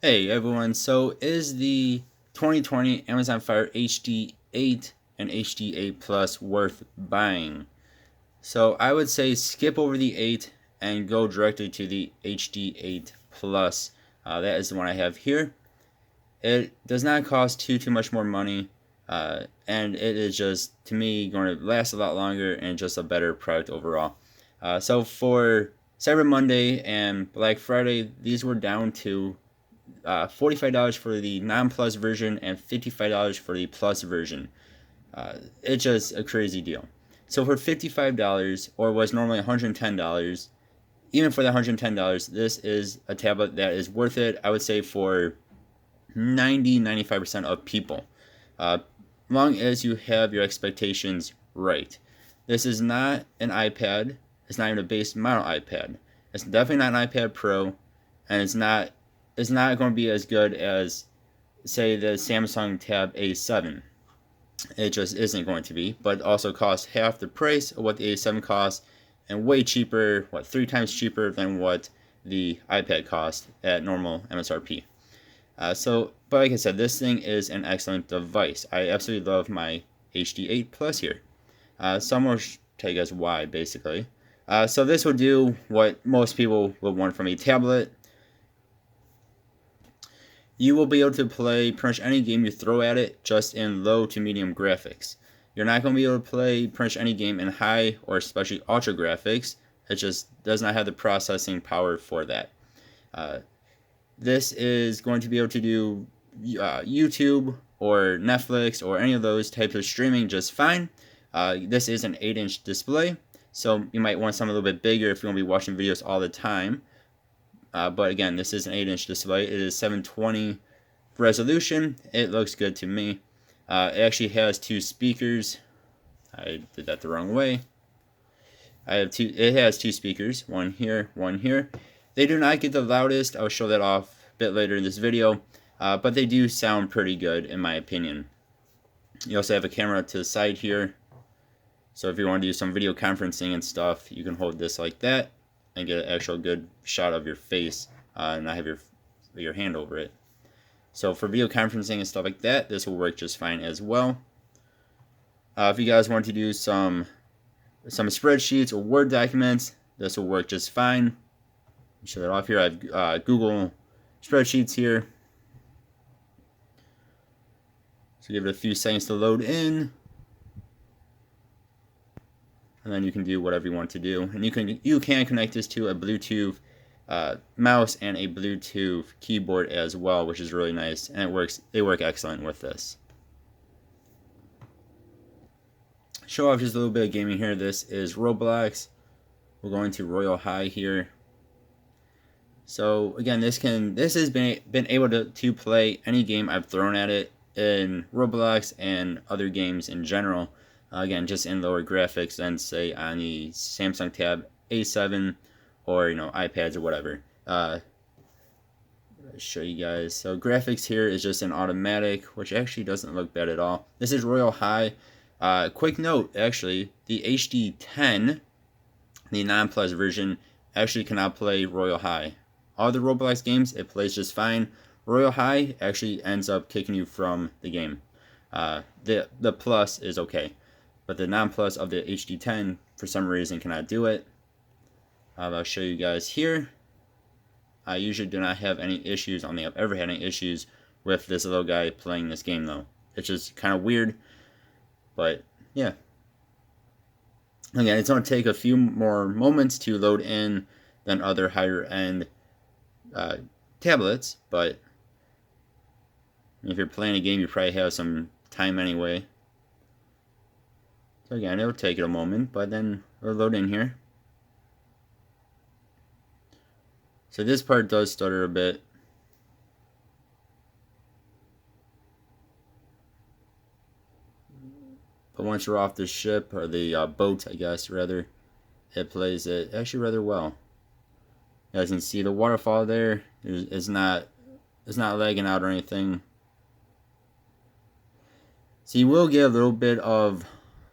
Hey everyone, so is the 2020 Amazon Fire HD8 and HD8 Plus worth buying? So I would say skip over the 8 and go directly to the HD8 Plus. That is the one I have here. It does not cost too much more money, and it is just, to me, going to last a lot longer and just a better product overall. So for Cyber Monday and Black Friday, these were down to $45 for the non-plus version and $55 for the plus version. It's just a crazy deal. So for $55, or was normally $110, even for the $110, this is a tablet that is worth it, I would say, for 95% of people. Long as you have your expectations right. This is not an iPad. It's not even a base model iPad. It's definitely not an iPad Pro, and it's not going to be as good as, say, the Samsung Tab A7. It just isn't going to be, but it also costs half the price of what the A7 costs, and way cheaper, 3 times cheaper than what the iPad cost at normal MSRP. But like I said, this thing is an excellent device. I absolutely love my HD8 Plus here. So I'm going to tell you guys why, basically. So this will do what most people would want from a tablet. You will be able to play pretty much any game you throw at it, just in low to medium graphics. You're not going to be able to play pretty much any game in high or especially ultra graphics. It just does not have the processing power for that. This is going to be able to do YouTube or Netflix or any of those types of streaming just fine. This is an 8-inch display, so you might want something a little bit bigger if you want to be watching videos all the time. But again, this is an 8-inch display. It is 720 resolution. It looks good to me. It actually has 2 speakers. I did that the wrong way. It has 2 speakers, one here, one here. They do not get the loudest. I'll show that off a bit later in this video, but they do sound pretty good in my opinion. You also have a camera to the side here, so if you want to do some video conferencing and stuff, you can hold this like that and get an actual good shot of your face and not have your hand over it. So for video conferencing and stuff like that, this will work just fine as well. If you guys want to do some spreadsheets or Word documents, this will work just fine. Show that off here. I have Google spreadsheets here. So give it a few seconds to load in, and then you can do whatever you want to do. And you can connect this to a Bluetooth mouse and a Bluetooth keyboard as well, which is really nice, and it works. They work excellent with this. Show off just a little bit of gaming here. This is Roblox. We're going to Royal High here. So again, this has been able to play any game I've thrown at it in Roblox and other games in general. Again, just in lower graphics than, say, on the Samsung Tab A7 or iPads or whatever. I'll show you guys. So graphics here is just an automatic, which actually doesn't look bad at all. This is Royal High. Quick note, actually, the HD10, the non-plus version, actually cannot play Royal High. All the Roblox games, it plays just fine. Royal High actually ends up kicking you from the game. The plus is okay, but the non-plus of the HD10 for some reason cannot do it. I'll show you guys here. I usually do not have any issues. I don't think I've ever had any issues with this little guy playing this game though. It's just kind of weird, but yeah. Again, it's going to take a few more moments to load in than other higher end tablets, but if you're playing a game, you probably have some time anyway. So again, it'll take it a moment, but then it'll load in here. So this part does stutter a bit. But once you're off the ship, or the boat, I guess, rather, it plays it actually rather well. As you can see, the waterfall there is not lagging out or anything. So you will get a little bit of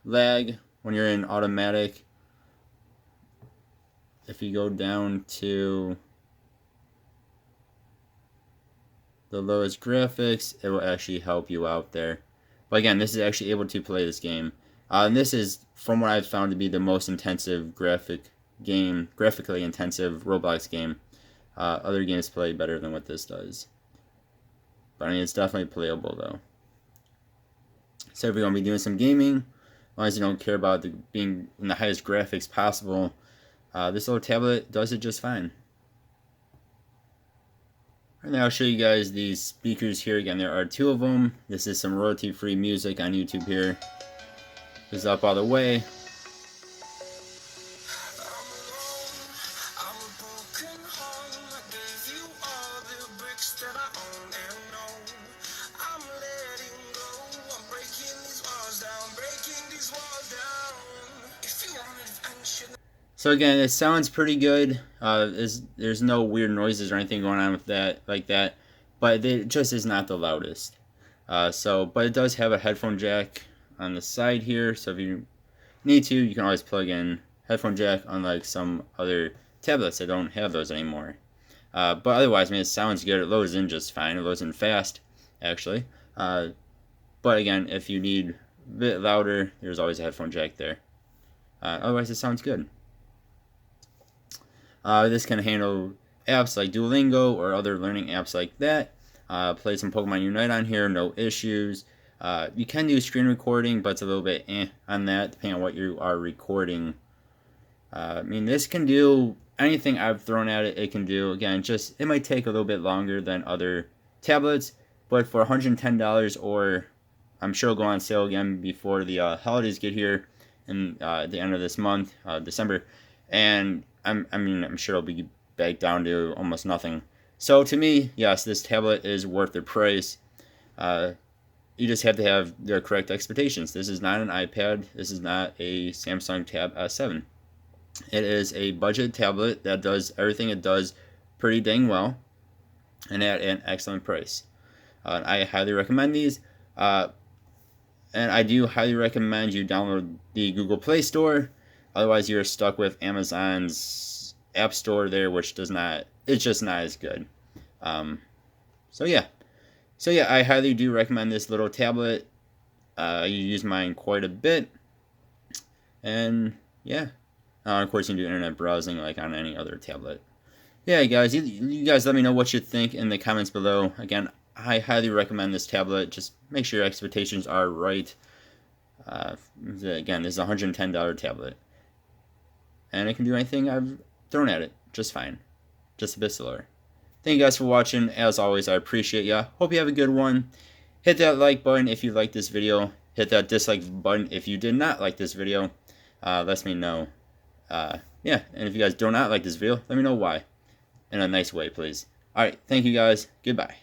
lag when you're in automatic. If you go down to the lowest graphics, it will actually help you out there. But again, this is actually able to play this game. And this is, from what I've found, to be the most intensive graphically intensive Roblox game. Other games play better than what this does. But I mean, it's definitely playable though. So if you're going to be doing some gaming, as long as you don't care about being in the highest graphics possible, this little tablet does it just fine. And now I'll show you guys these speakers here. Again, there are 2 of them. This is some royalty-free music on YouTube here. This is up all the way. So again, it sounds pretty good. There's no weird noises or anything going on with that, like that, but it just is not the loudest. But it does have a headphone jack on the side here, so if you need to, you can always plug in headphone jack, unlike some other tablets that don't have those anymore. But otherwise, I mean, it sounds good. It loads in just fine. It loads in fast, actually. But again, if you need a bit louder, there's always a headphone jack there. Otherwise, it sounds good. This can handle apps like Duolingo or other learning apps like that. Play some Pokemon Unite on here, no issues. You can do screen recording, but it's a little bit on that, depending on what you are recording. I mean, this can do anything I've thrown at it, it can do. Again, just it might take a little bit longer than other tablets, but for $110, or I'm sure it'll go on sale again before the holidays get here in the end of this month, December, and I'm sure it'll be back down to almost nothing. So to me, yes, this tablet is worth the price. You just have to have the correct expectations. This is not an iPad. This is not a Samsung Tab S7. It is a budget tablet that does everything it does pretty dang well, and at an excellent price. I highly recommend these. And I do highly recommend you download the Google Play Store. Otherwise, you're stuck with Amazon's App Store there, which it's just not as good. So yeah, I highly do recommend this little tablet. You use mine quite a bit, and yeah, of course you can do internet browsing like on any other tablet. Yeah, guys, you guys let me know what you think in the comments below. Again, I highly recommend this tablet. Just make sure your expectations are right. Again, this is a $110 tablet, and it can do anything I've thrown at it just fine, just a bit slower. Thank you guys for watching. As always, I appreciate ya. Hope you have a good one. Hit that like button if you liked this video. Hit that dislike button if you did not like this video. Let me know. Yeah, and if you guys do not like this video, let me know why. In a nice way, please. Alright, thank you guys. Goodbye.